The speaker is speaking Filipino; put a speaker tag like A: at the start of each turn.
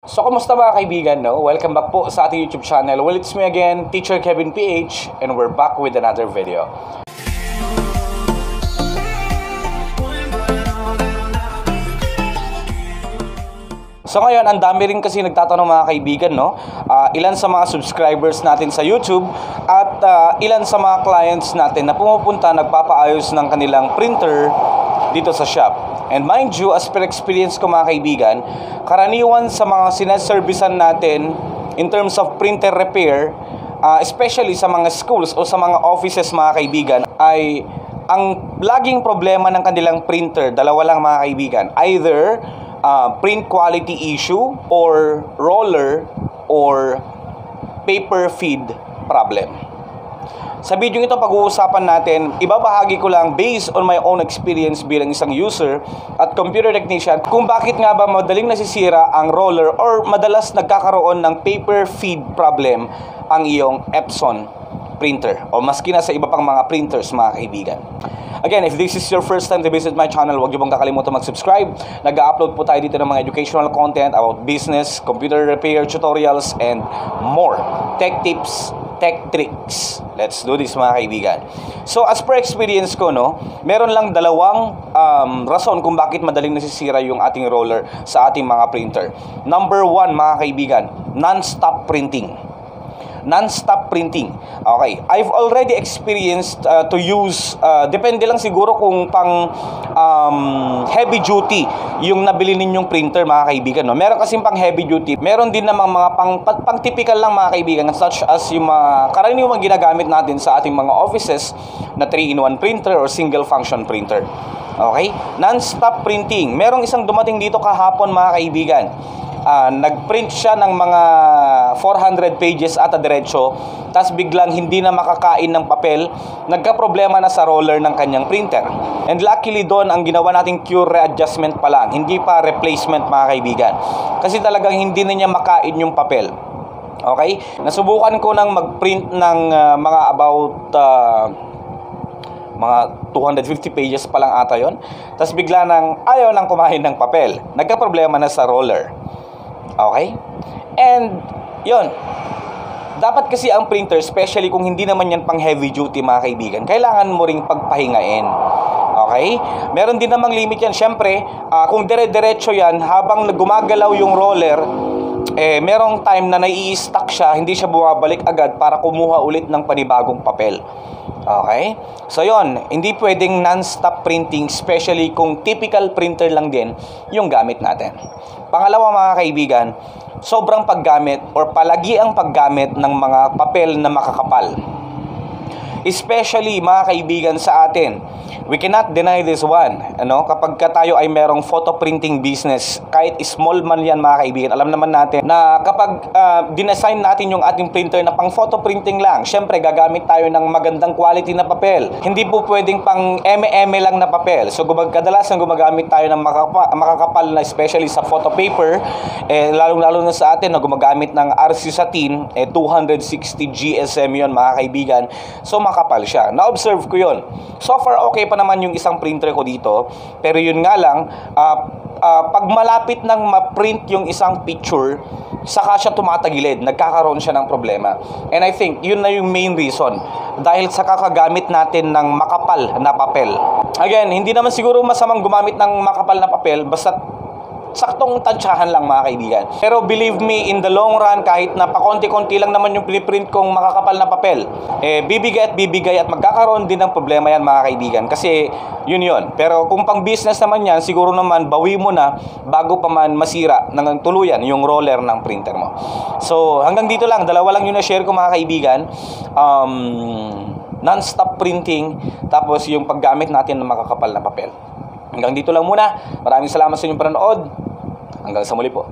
A: So, kumusta mga kaibigan, no? Welcome back po sa ating YouTube channel. Well, it's me again, Teacher Kevin PH, and we're back with another video. So ngayon, ang dami rin kasi nagtatanong mga kaibigan, no? Ilan sa mga subscribers natin sa YouTube at ilan sa mga clients natin na pumupunta, nagpapaayos ng kanilang printer dito sa shop. And mind you, as per experience ko mga kaibigan, karaniwan sa mga sinaservisan natin in terms of printer repair, especially sa mga schools o sa mga offices mga kaibigan, ay ang laging problema ng kanilang printer, dalawa lang mga kaibigan. Either print quality issue or roller or paper feed problem. Sa video ito pag-uusapan natin, ibabahagi ko lang based on my own experience bilang isang user at computer technician kung bakit nga ba madaling nasisira ang roller or madalas nagkakaroon ng paper feed problem ang iyong Epson printer o maski na sa iba pang mga printers mga kaibigan. Again, if this is your first time to visit my channel, huwag niyo pong kakalimutan mag-subscribe. Nag-upload po tayo dito ng mga educational content about business, computer repair tutorials, and more. Tech tips, tech tricks. Let's do this mga kaibigan. So as per experience ko, no, meron lang dalawang rason kung bakit madaling nasisira yung ating roller sa ating mga printer. Number one mga kaibigan, non-stop printing. Non-stop printing. Okay, I've already experienced to use, depende lang siguro kung pang heavy duty yung nabili ninyong printer mga kaibigan, no? Meron kasing pang heavy duty, meron din namang mga pang typical lang mga kaibigan, such as yung mga karaniwang ginagamit natin sa ating mga offices na 3-in-1 printer or single function printer. Okay, non-stop printing. Merong isang dumating dito kahapon mga kaibigan. Nagprint siya ng mga 400 pages at diretso, tas biglang hindi na makakain ng papel, nagka-problema na sa roller ng kanyang printer. And luckily doon, ang ginawa nating cure readjustment pa lang, hindi pa replacement mga kaibigan, kasi talagang hindi na niya makain yung papel. Okay, nasubukan ko nang mag-print ng mga about mga 250 pages pa lang ata yon, tas bigla nang ayaw nang kumain ng papel, nagka-problema na sa roller. Okay? And yun, dapat kasi ang printer, especially kung hindi naman yan pang heavy duty mga kaibigan, kailangan mo ring pagpahingain. Okay? Meron din namang limit yan. Siyempre, kung dire-diretso yan, habang gumagalaw yung roller, merong time na nai-stuck siya, hindi siya bumabalik agad para kumuha ulit ng panibagong papel. Okay? So yon, hindi pwedeng non-stop printing, especially kung typical printer lang din yung gamit natin. Pangalawa mga kaibigan, sobrang paggamit or palagi ang paggamit ng mga papel na makakapal. Especially mga kaibigan sa atin, we cannot deny this one, ano? Kapag tayo ay merong photo printing business, kahit small man yan mga kaibigan, alam naman natin na kapag dinesign natin yung ating printer na pang photo printing lang, syempre gagamit tayo ng magandang quality na papel. Hindi po pwedeng pang eme lang na papel. So kadalasan gumagamit tayo ng makakapal na, especially sa photo paper, lalong-lalo na sa atin na gumagamit ng RC Satin, 260 GSM yon mga kaibigan. So makapal siya. Na-observe ko yon. So far okay pa naman yung isang printer ko dito, pero yun nga lang, pag malapit nang ma-print yung isang picture, saka siya tumatagilid, nagkakaroon siya ng problema. And I think yun na yung main reason, dahil sa kakagamit natin ng makapal na papel. Again, hindi naman siguro masamang gumamit ng makapal na papel, basta saktong tansyahan lang mga kaibigan. Pero believe me, in the long run, kahit na pakonti-konti lang naman yung piniprint kong makakapal na papel, bibigay at magkakaroon din ng problema yan mga kaibigan. Kasi yun. Pero kung pang business naman yan, siguro naman bawi mo na bago pa man masira ng tuluyan yung roller ng printer mo. So hanggang dito lang, dalawa lang yung na-share ko mga kaibigan. Non-stop printing, tapos yung paggamit natin ng makakapal na papel. Hanggang dito lang muna. Maraming salamat sa inyong panonood. Hanggang sa muli po.